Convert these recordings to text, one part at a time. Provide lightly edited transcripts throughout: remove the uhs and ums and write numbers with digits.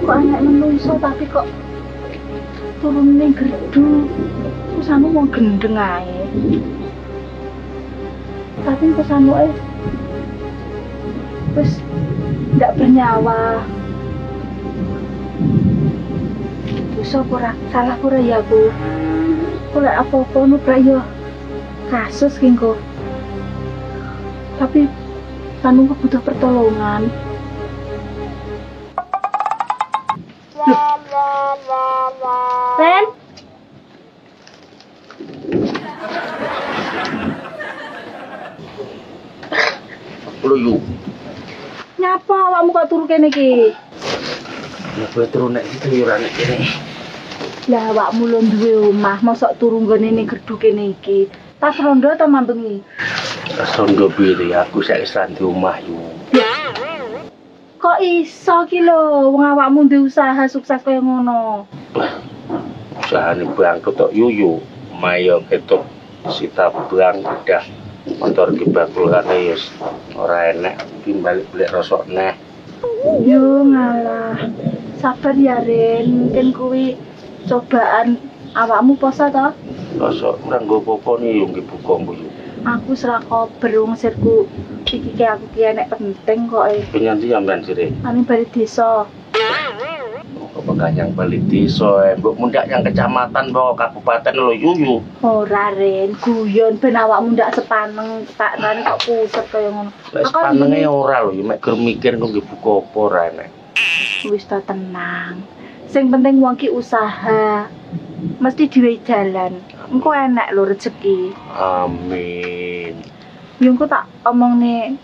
Kok anak menungso tapi kok turun ning gerdu. Terus anu mau gendeng ae. Tapi kok sanuke wis ndak bernyawa. Dosa ora salah ora ya aku. Ora apa-apa nubrak yo kasus kengko. Tapi Sanu butuh pertolongan. Ren? Luyu. Nyapa awakmu kok turu kene iki? Ya kowe turu nek iki ora nek kene. Lah awakmu lho duwe omah, mosok turu nggone ning gerdu kene iki. Tas rondo ta mambengi? Tas rondo piye aku saiki wis di omah yo. Kok iso ki lho, wong awakmu duwe usaha sukses kaya ngono. Usahane bangkrut tok yuyu. Mayo ketok sita bang udah motor ki bakul kane wis ora enek timbalik balik rosok neh. Yo ngalah. Sabar ya Ren, mungkin kuwi cobaan awakmu poso to? Rosok ora nggo apa-apa ni yo nggih buka mbuh. Aku serak kober wong sirku iki ki aku ki enek penting kok e. Penyanti sampean sire. Ane bali desa. Kok yang bali desa mbok mundak yang kecamatan bawa kabupaten lho yuyu. Ora Ren, guyon ben awakmu ndak sepaneng tak rane kok pusat kaya ngono. Wis panenge ora lho, mek gur mikir kok nggih buka apa ora enek. Wis ta tenang. Sing penting wong ki usaha. Mesti diwe jalan. Engko enek lho rezeki. Amin. Yo engko tak omongne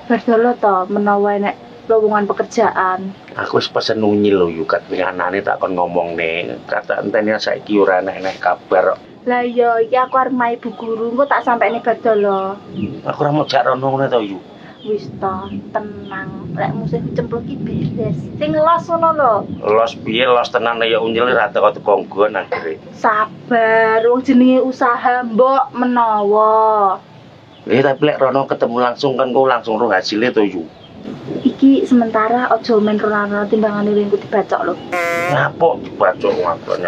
berdolo to menawa enek lowongan pekerjaan. Aku wis pesen unyil lho yu kat anane tak kon ngomongne. Kata entene saiki ora enek kabar. Lah iya iki aku arep mai Bu Guru, engko tak sampene berdolo. Aku ora mau jak rono ngene to yu. Wis to, tenang. Lek musuh cempluk ki beres. Sing los ngono lho. Los piye los tenan ya unyil ra teko nggon akhire. Sabar, wong jenenge usaha mbok menawa. Tapi lek rono ketemu langsung kan kau langsung roh hasilnya to yu. Iki sementara ojo men rono timbangane ringku dibacok lho. Ngapok dibacok ngapok.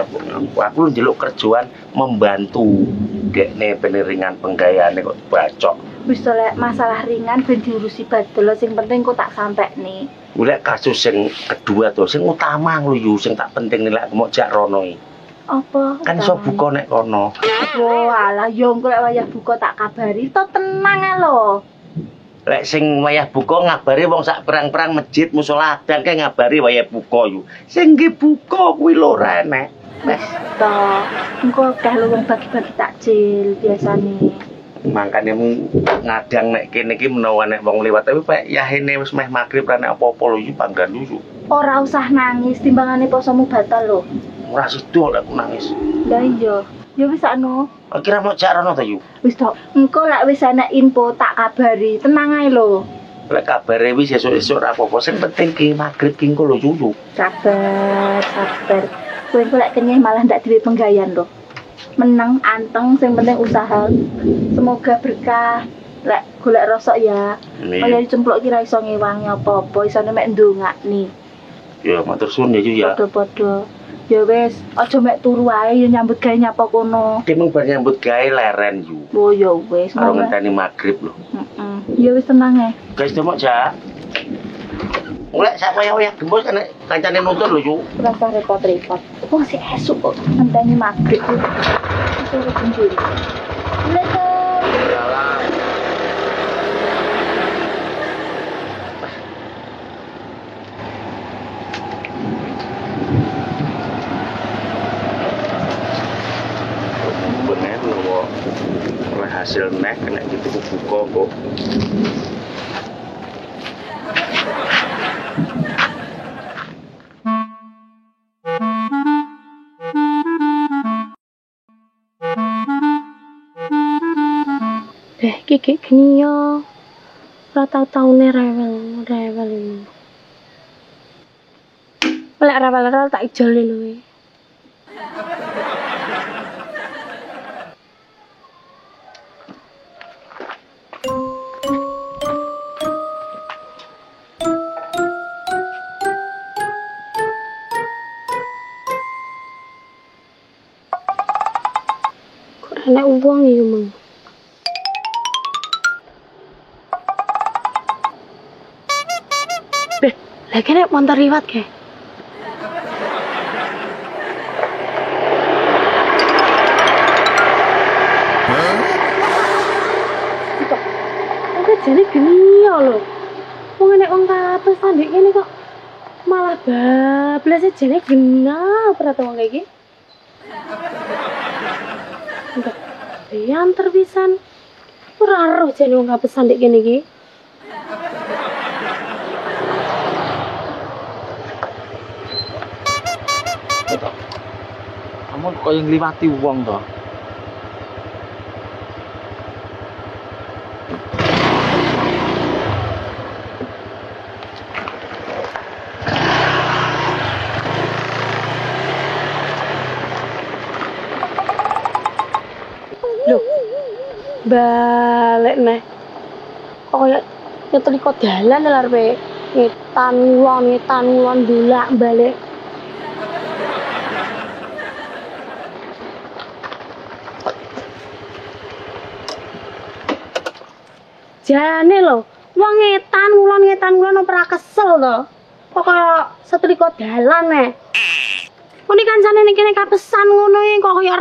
Aku njaluk kerjaan membantu. Dekne peneringan penggayane kok dibacok. Wis lek masalah ringan ben diurusi badel, sing penting kok tak sampekne. Golek kasus sing kedua to, sing utama lho yu, sing tak penting lek mau jak rono iki. Apa? Kan iso buka nek kono. Oh alah, yo engko lek wayah buka tak kabari, to tenang ae lho. Lek sing wayah buka ngabari wong sak perang-perang masjid musala adan kae ngabari wayah buka yu. Sing nggih buka kuwi lho ora enek. Wes to, engko akeh lho wong bagi-bagi takjil biasane. Makane ngadang nek kene iki menawa nek wong liwat tapi pek yahene wis meh magrib ra nek apa-apa lho yu panggan yu. Ora usah nangis timbangane posomu batal lho. Ora sido lek aku nangis. Lah iya, ya wis anu. Kira mau jak rono ta yu. Wis to, engko lek wis ana info tak kabari, tenang ae lho. Lek kabare wis esuk-esuk ora apa-apa, sing penting ki magrib ki engko lho yu. Sabar. Kowe engko lek kenyeh malah ndak duwe penggayan lho. Meneng anteng sing penting usaha. Semoga berkah. Lek golek rosok ya. Kaya dicempluk ki ra iso ngewangi apa-apa, isane mek ndongakni. Ya matur suwun ya yu ya. Padha-padha. Ya wis, aja mek turu ae ya nyambut gawe nyapa kono. Ki mung bar nyambut gawe leren yu. Oh ya wis, karo ngenteni magrib lho. Ya wis tenang ae. Guys, demok jak. Mulai sak wayah-wayah gembos kan kancane nuntut lho yu. Ora usah repot-repot. Wong sik esuk kok ngenteni magrib. Terus sendiri. Bener lho. Oleh hasil nek kena gitu buka kok. Kiki gini yo, ora tau-taune rewel. Lek rewel tak ijoli luwe. Nek uang ya mang. Beh, lagi nek motor liwat ke. Oke, jadi gini ya lho. Wong nek wong kape sandik ini kok malah bablas jane genah ora to wong kayak iki. Enggak. Diantar pisan. Ora roh jane wong kape sandik kene iki. Kamu kok yang ngliwati wong to? Loh. Balik neh. Kok kayak nyetel kok dalan lho arepe. Ngetan ngulon dolak balik. Jane lho, wong ngetan ngulon ora kesel to. Kok kaya setrika dalan Ini kancane ning kene kapesan ngono iki kok kaya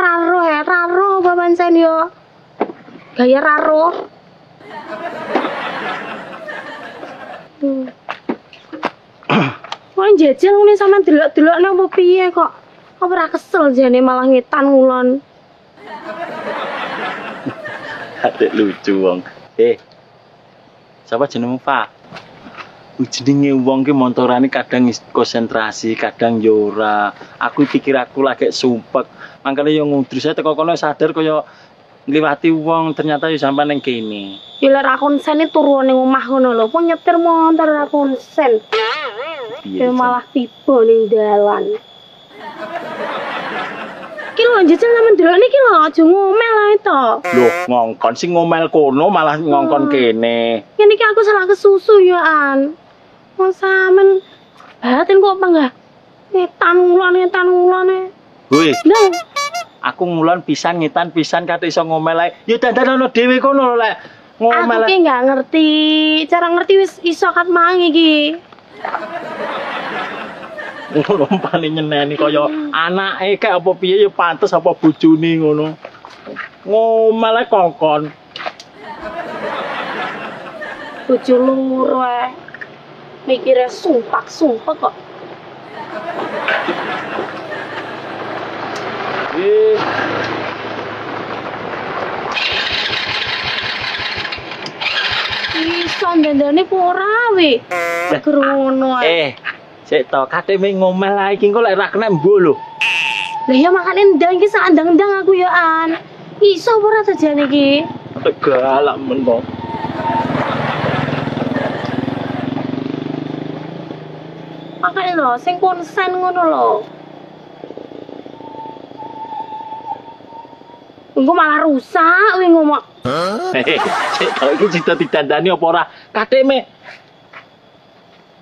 raro babansen yo. Gaya raro. Kok jajal ngene sampean delok-delokne opo piye kok? Kok ora kesel jane malah ngetan ngulon. Adek lucu wong. Siapa jenengmu, Pak? Jenenge wong ki montorane kadang konsentrasi, kadang yo ora. Aku pikir aku lagi sumpek. Mangkane yo ngudrus teko kono sadar kaya ngliwati wong ternyata yo sampean ning kene. Ya lek ra konsen turu ning omah ngono lho, kok nyetir motor ra konsen. Ya malah tiba ning dalan. Ki lho jajal sampean delok niki lho aja ngomel ae to. Loh, ngongkon sing ngomel kono malah ngongkon kene. Ngene iki aku salah kesusu ya an. Wong sampean batin kok apa enggak? Ngetan ngulone. Woi, Lho, aku ngulon pisan ngetan pisan kate iso ngomel ae. Ya dandanono dhewe kono lek ngomel. aku ki enggak ngerti. Cara ngerti wis iso kat mang iki. Ngono paling nyeneni kaya anake kek apa piye ya pantes apa bojone ngono. Ngomel ae kongkon. Bojo loro mikire sumpah kok. Iso ndandane po ora we. Kerono ae. Sik to kate ngomel ae iki kok lek ra kena mbo lho. Lah ya makane ndang iki sak ndang-ndang aku ya an. Iso ora to jane iki? Galak men kok. Makane lho sing konsen ngono lho. Engko malah rusak kuwi ngomong. Sik to iki cita ditandani apa ora? Kate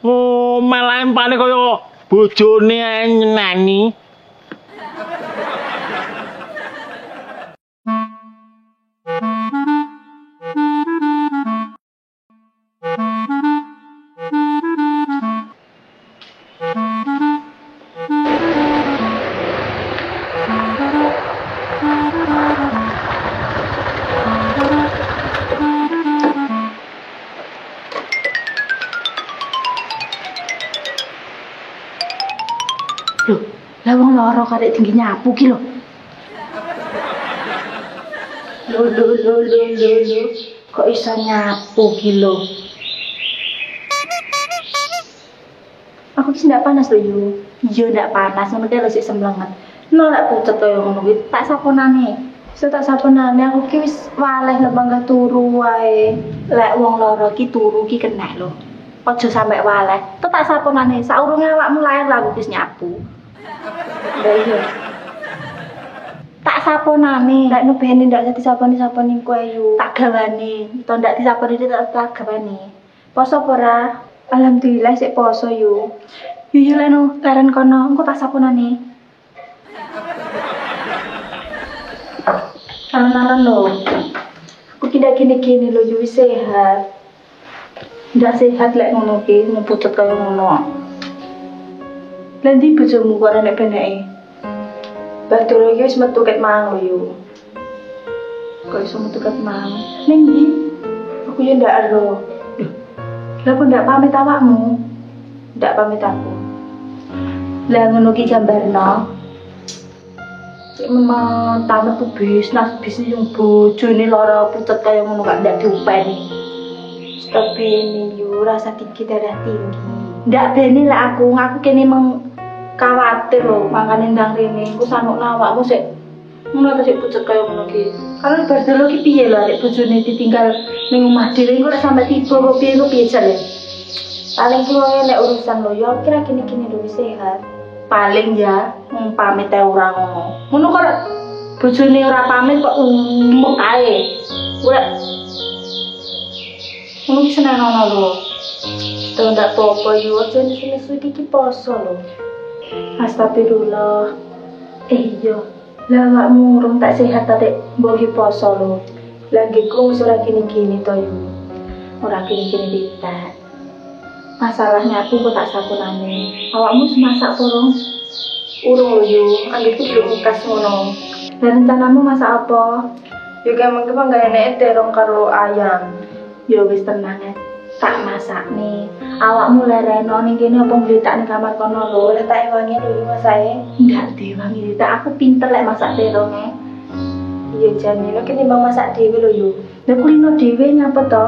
ngomel ae empane kaya bojone ae nyeneni. Loh, lah wong loro karek tinggi nyapu ki lho. Loh. Kok iso nyapu ki lho? Aku ki ndak panas lho yo. Iya ndak panas, ngono ki lho sik semblenget. Nolak pucet kaya ngono kuwi tak saponane. So tak saponane aku ki wis waleh lho bangga turu wae. Lek wong loro ki turu ki kena lho. Aja sampe waleh. Tak saponane saurunge awakmu lair lah wis nyapu. Lah iya. Tak saponane, lek nubene ndak dadi saponi-saponi kowe yo. Tak gawane, to ndak disaponi tak gawane. Poso apa ora? Alhamdulillah sik poso yo. Yo leno laren kono, engko tak saponane. Nanan lo. Aku tidak gini-gini lo Yu sehat. Ndak sehat lek ngono ki, mau pucet kaya ngono. Lah ndi bojomu kok nek peneke? Batur iki wis metu ket mang lho Yu. Kok iso metu ket mang? Ning ndi? Aku yo ndak ero. Lah kok ndak pamit awakmu? Ndak pamit aku. Lah ngono ki gambarno. Memang tamat tuh bisnis yang bojone lara pucet kaya ngono gak ndak diupeni. Stop ini Yu, rasa tinggi darah tinggi. Ndak bene lah aku kene meng khawatir lho mangane ndang rene. Ku sanguk awakmu sik ngono ta sik pucet kaya ngono ki. Kalau bar dulu ki piye lho arek bojone ditinggal ning omah dhewe engko sampe tiba kok piye jare. Paling ku nek urusan lho yo kira gini-gini lho sehat. Paling ya pamit ae ora ngono. Ngono kok bojone ora pamit kok umek ae. Ora. Ngono ki seneng lho. Tuh ndak apa-apa yo aja nesu iki poso lho. Astagfirullah. Iya. Lah awakmu urung tak sehat ta Dek, mbok iki poso lho. Lah nggihku wis ora gini-gini to yo. Ora gini-gini ditat. Masalahnya aku kok tak sakunane. Awakmu semasak porong? Urung lho Yu, anggitku belum ukas ngono. Dan rencanamu masak apa? Juga mungkin gak enak terong karo ayam. Ya wis tenang ya. Tak masak nih. Awakmu lereno ning kene apa ngletak ning kamar kono lho. Letak wangi lho masake. Enggak diwangi, tak aku pinter lek masak teronge. Iya jane, nek timbang masak dhewe lho Yu. Lah kulino dhewe nyapa to?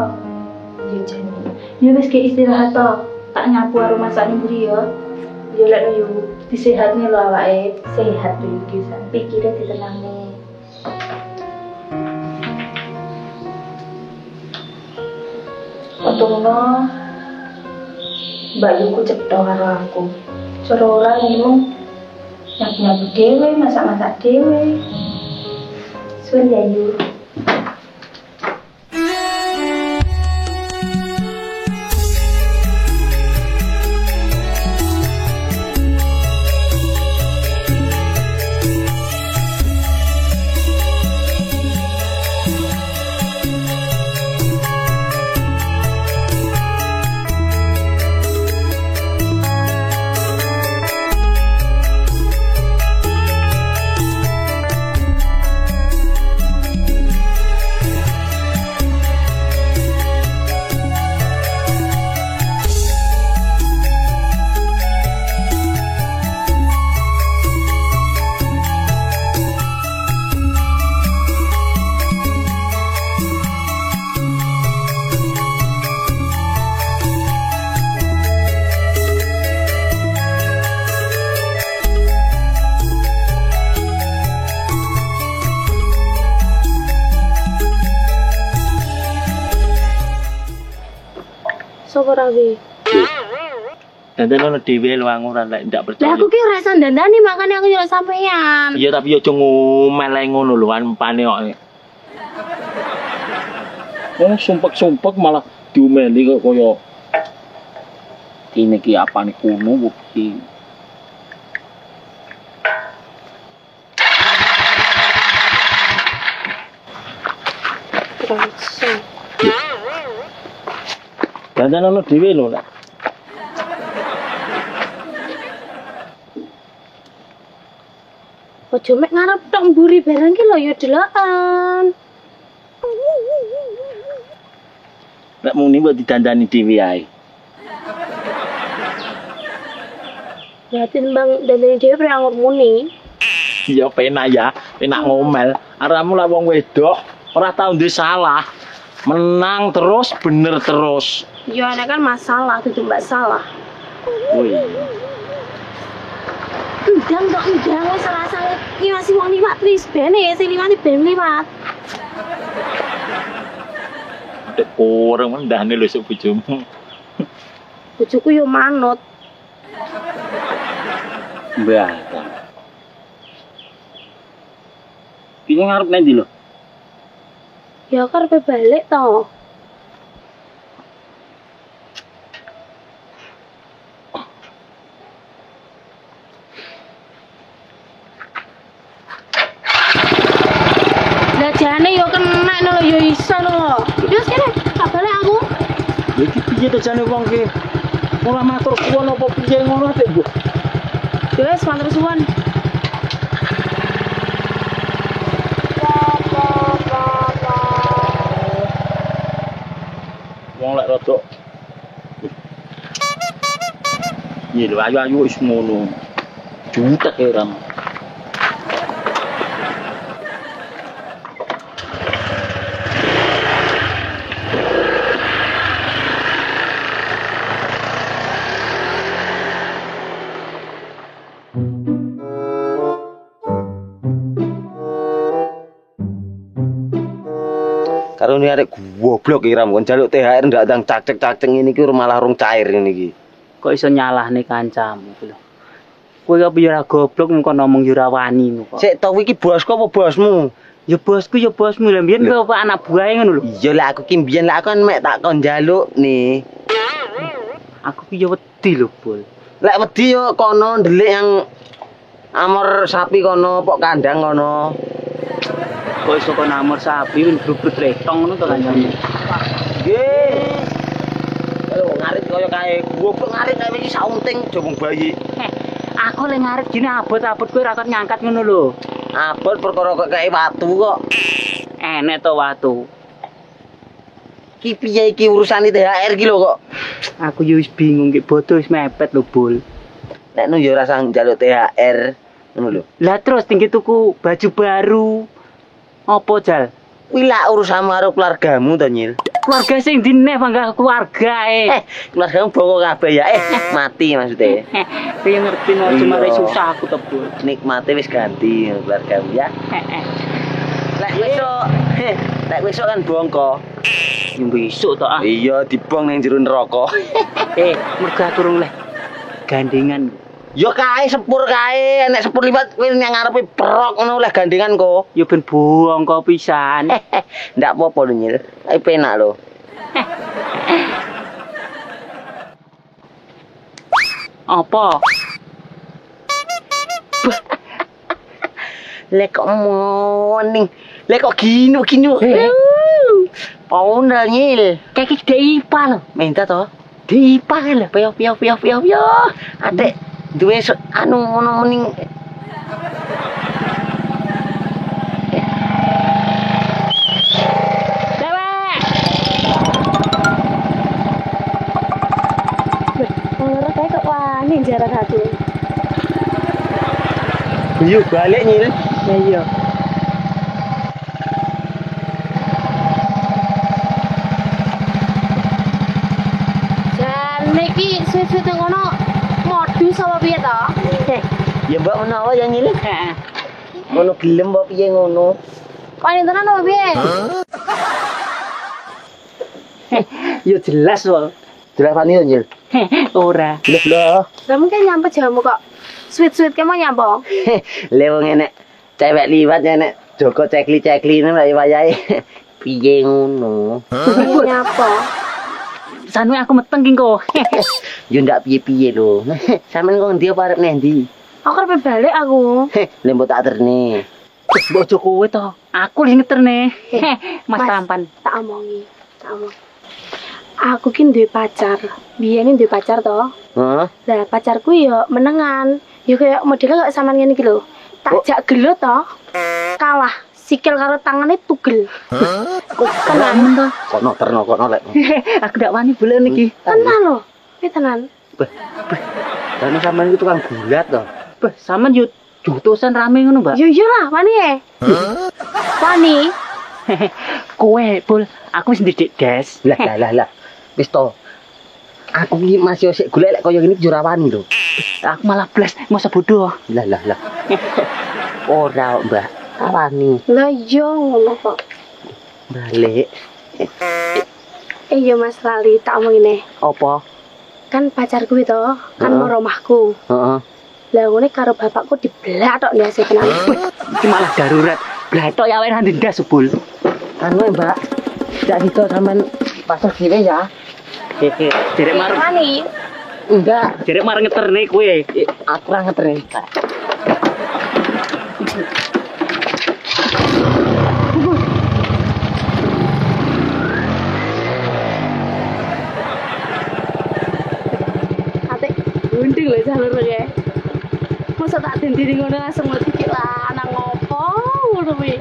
Iya jane. Ya wis ke istirahat to. Tak nyapu karo masak ning mburi ya. Ya lek Yu, disehatne lho awake. Sehat lho iki, pikire ditenangne. Untungnya Mbak Yuku cedok karo aku. Cara ora ngomong nyapu-nyapu dhewe, masak-masak dhewe. Suwun ya Yu. Sopo rawi? Dandan ono dhewe lho ora lek ndak percaya. Lah aku ki ora iso dandani makane aku nyuruh sampean. Iya tapi yo aja ngomel ae ngono lho ampane kok. Oh sumpek-sumpek malah diomeli kok kaya ini ki apane kuno iki. Terus. Dandan ono dhewe lho lek. Ojo mek ngarep tok mburi barang ki lho ya deloken. Lek muni mbok didandani dhewe ae. Ya timbang dandani dhewe prangor muni. Iya penak ya, penak ngomel. Aramu lek wong wedok ora tau duwe salah. Menang terus, bener terus. Ya nek kan masalah dudu mbak salah. Woi. Ndang kok ndang wis salah-salah. Iki masih wong liwat wis bene sing liwat ben liwat. Dek kurang mendane lho sok bojomu. Bojoku yo manut. Mbah. Iki ngarep nendi lho? Ya karepe balik to. jane yo kena lho yo iso lho. Wis kene, tak balik aku. Ya iki piye to jane wong ki? Ora matur suwun apa piye ngono tek, Bu? Wis matur suwun. Wong lek rodok. Iya lho ayu-ayu wis ngono. Jutek heran. Karo ini arek goblok Iram kon njaluk THR ndak ndang cacek-cacek ngene iki malah rung cair ngene iki. Kok iso nyalahne kancamu ku lho. Kowe kok piye ora goblok mung kok ngomong yo ora wani kok. Sik to iki bosku apa bosmu? Ya bosmu lho mbiyen kowe apa anak buahe ngono lho. Iya lah aku ki mbiyen lah kan mek tak kon njaluk nih. Aku ki yo wedi lho, Bol. Lek wedi yo kono ndelik yang amor sapi kono, pok kandang kono. Kok iso kok namur sapi win brubut letong ngono to kancamu. Nggih. Kalau ngarit kaya kae goblok ngarit kae iki saunting jomong bayi. Aku le ngarit gini abot-abot kowe ora kok ngangkat ngono lho. Abot perkara kok kae watu kok. Enek to watu. Ki piye iki urusane THR ki lho kok. Aku yo wis bingung ki bodo wis mepet lho, Bol. Nek nu yo ora sang njaluk THR ngono lho. Lah terus tinggi tuku baju baru. Apa jal? Kuwi lak urusan karo keluargamu to, Nyil. Keluarga sing dineh bangga keluarga Keluargamu bongko kabeh ya. Mati maksudnya. Kowe ngerti no cuma Iya. susah aku tebul. Nikmate wis ganti keluargamu ya. Lek besok kan bongko. Yang besok to ah. Iya, dibong ning jero neraka. Mergo turung leh. Gandengan. Yo kae sepur kae, nek sepur liwat kowe nang ngarepe prok ngono oleh gandengan kok. Yo ben buang kok pisan. Ndak apa-apa lho, Nyil. Kae penak lho. Apa? Lek kok morning. Lek kok ginu. Paunda Nyil. Kayak iki DIPA lho. Minta to. DIPA lho, piyo. Adek duwe anu ngono mending Dewek. Ora kae kok wani jarak hati. yuk balik Nyil. Ya iya. Dan niki sweet-sweet ngono modus apa piye to? Ya mbak menawa ya Nyil. Heeh. Ngono gelem mbok piye ngono. Wani tenan apa piye? Yo jelas lho. Jelas wani yo Nyil. Ora. Lho. Lah mungkin nyampe jamu kok. Sweet-sweet ke mau nyampe. Le wong enek cewek liwat enek Joko cekli-cekli ngono lha wayahe. Piye ngono? Nyapa? Sanu aku meteng ki kok. Yo ndak piye-piye lho. Sampeyan kok ndi apa arep nendi? Aku arep balik aku. Lembut tak terne. Bojo kowe to. Aku lho ngeterne. Mas Tampan. Tak omongi. Aku ki duwe pacar. Biyen duwe pacar to. Heeh. Lah pacarku yo menengan. Yo kayak modelnya kayak sampean ngene iki lho. Tak jak gelut to. Kalah. Sikil karo tangane tugel. Tenan to. Kono terno kono lek. Aku ndak wani bulan iki. Tenan lho. Piye tenan? Lan sampean itu tukang gulat to. Beh, sampean yo jutusan rame ngono, Mbak. Yo yo lah, wani e. Wani. Kowe, Bol, aku wis ndidik gas. Lah. Wis to. Aku iki masih sik golek lek kaya ngene iki ora wani lho. Aku malah blas, masa bodoh. Lah. Ora, Mbak. Wani. Lah yo ngono kok. Balik. Yo Mas Lali tak omongin Apa? Kan pacarku itu kan mau rumahku. Heeh. Lah ngene karo bapakku dibelak tok ndase tenan. Iki malah darurat. Blatok ya wae nang ndas Bol. Anu Mbak. Jak gitu sampean pasar dhewe ya. Derek mareng. Wani. Enggak, Derek mareng ngeterne kowe. aku ora ngetren. glunding lho jalur kae. Masa tak dendiri ngono langsung mati ki lanang ngopo ngono kuwi.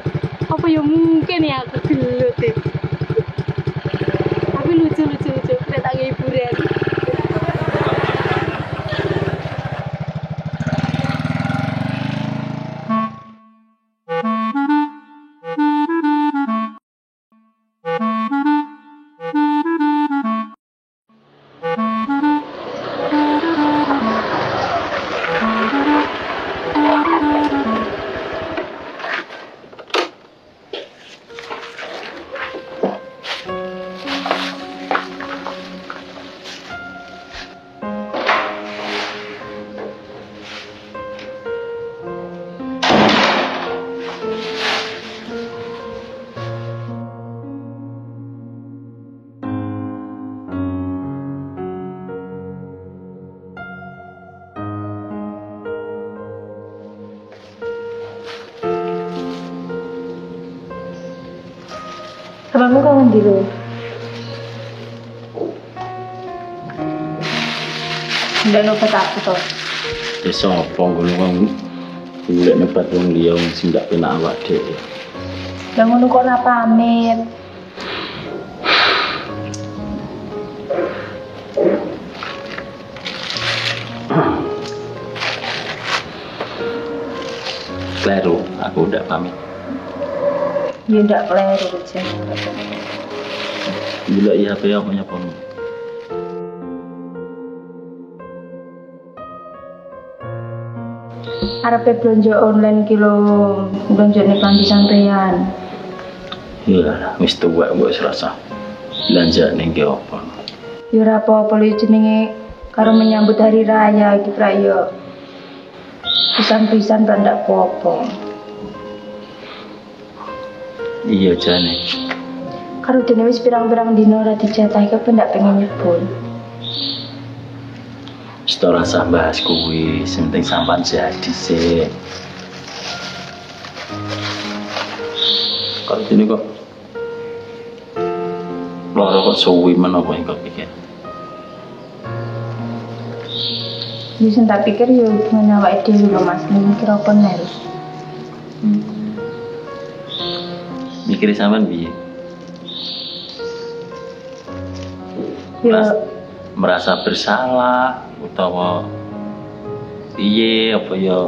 Apa ya mungkin ya aku gelut e. Tapi lucu kereta hiburan. Abangmu kawan di lo. Ndak lupa tak aku toh. Wis apa ngono wong golek nebat wong liya wong sing ndak penak awak dhewe. Lah ngono kok ora pamit. Kleru, aku udah pamit. Ya ndak kleru aja. Gila iya HP aku nyapa. Arepe belanja online kilo belanja nih di sampean. Iya, wis tuwek mbok serasa. Belanja ning ki apa? Ya ora apa-apa lho jenenge karo menyambut hari raya iki pra yo. Pisan-pisan ta ndak apa-apa. Iya jane. Karo dene wis pirang-pirang dino ora dijatahi kok ndak pengen nyebul. Ora usah bahas kuwi, sing penting sampean sehat dhisik. Kok dene kok loro kok suwi men apa yang kok pikir? Ya sing tak pikir ya hubungan awake dhewe lho Mas, mikir apa nek. Mikir sampean piye? Ya merasa bersalah utawa piye apa ya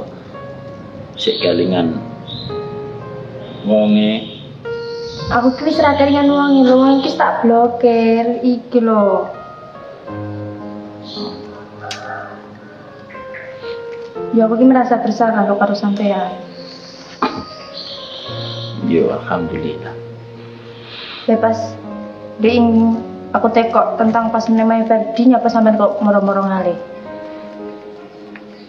sik kelingan wonge. aku ki wis ra kelingan wong lho, wong iki tak blokir iki lho. Ya aku ki merasa bersalah lho karo sampean. Yo alhamdulillah. Lepas ding aku tekok tentang pas menemui Ferdi nyapa sampean kok moro-moro ngalih.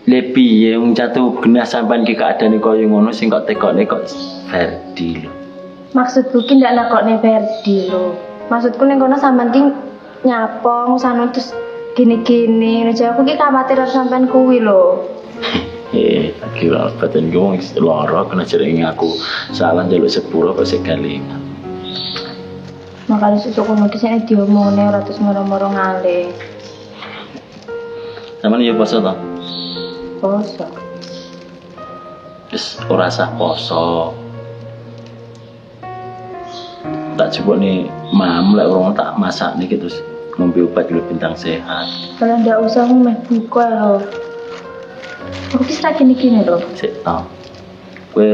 Le piye wong jatuh genah sampean ki keadane koyo ngono sing kok tekokne kok Ferdi lho. Maksudku ki ndak nakokne Ferdi lho. Maksudku ning kono sampean ki nyapa ngusano terus gini-gini. Nek aku ki khawatir sampean kuwi lho. Tak kira badan gue wong lara kena jering aku salah njaluk sepuro kok sik kelingan. Makanya susuk kono ki sene diomongne ora terus moro-moro ngalih. Sampeyan ya poso to? Poso. Wis ora sah poso. Tak coba nih mam lek orang tak masak nih terus ngombe obat dulu bintang sehat. Kalau ndak usah meh buka lho. Aku bisa gini-gini lho. Sik to. Kowe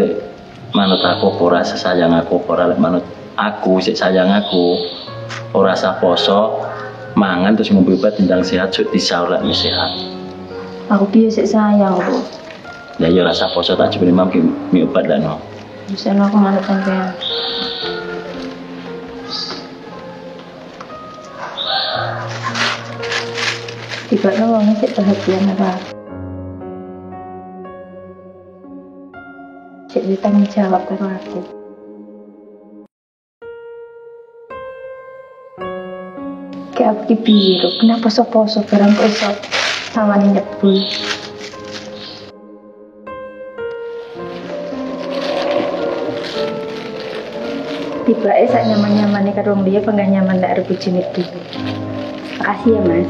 manut aku apa ora sayang aku apa ora lek manut aku sik sayang aku ora sah poso mangan terus ngombe obat bintang sehat sik disaur lek sehat. Aku piye sik sayang lho. Lah ya rasa poso tak coba mam ki mi obat lek no. Bisa aku manut sampean. Tiba-tiba wongnya sik perhatian apa? Cik ditanggung jawab karo aku. Kayak aku biru, kenapa poso-poso barang kok iso sawani nyebul. Tiba-tiba sak nyaman-nyamannya karo wong liya pengen nyaman nek rebut jenit dulu. Makasih ya Mas.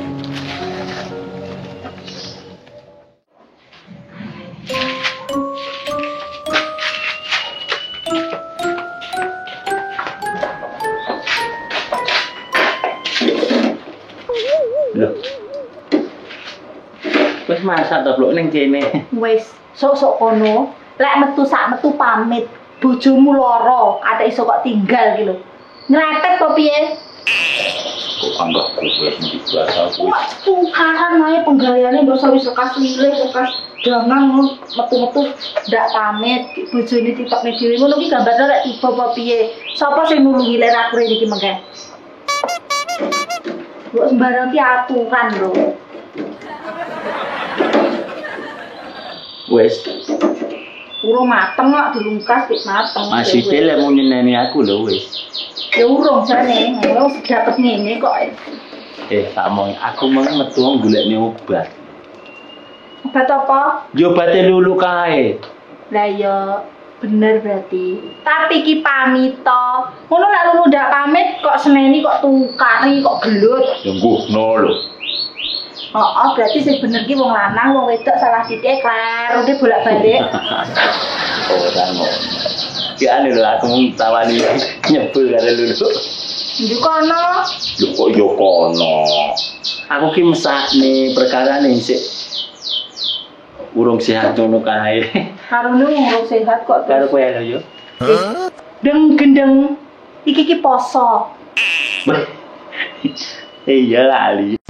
Wis masak to, Blok, ning kene. Wis, sok-sok kono. Lek metu sak metu pamit. Bojomu lara, ada iso kok tinggal ki lho. Nylepet apa piye? Kok anggap kowe iki biasa kuwi. Wah, tukaran ae penggaliane mbok wis lekas lilih, lekas jangan metu-metu ndak pamit. Bojone ditokne dhewe ngono ki gambare rek tiba apa piye? Sapa sing nulungi lek aku rene iki mengke? Mbok sembarang ki aturan lho. Wis, Urung mateng kok dilungkas wis mateng. masih dele mau nyeneni aku lho wis. Ya urung jane, ngono dapet ngene kok. Tak mau aku mau metu golekne obat. Obat apa? Yo obate lulu kae. Lah ya bener berarti. Tapi ki pamit to. Ngono lek lu ndak pamit kok seneni kok tukari kok gelut. Yo nggono lho. Oh, berarti sing bener ki wong lanang, wong wedok salah titik kleru ki bolak-balik. Ora ngono. Ki ane lho aku mau tawani nyebul karo lulu. Ndi kono? Lho kok yo kono. Aku ki mesakne perkarane sik urung sehat ngono kae. Karone wong sehat kok Karo terus. kowe lho yo. Deng gendeng. Iki ki poso. Iya lali.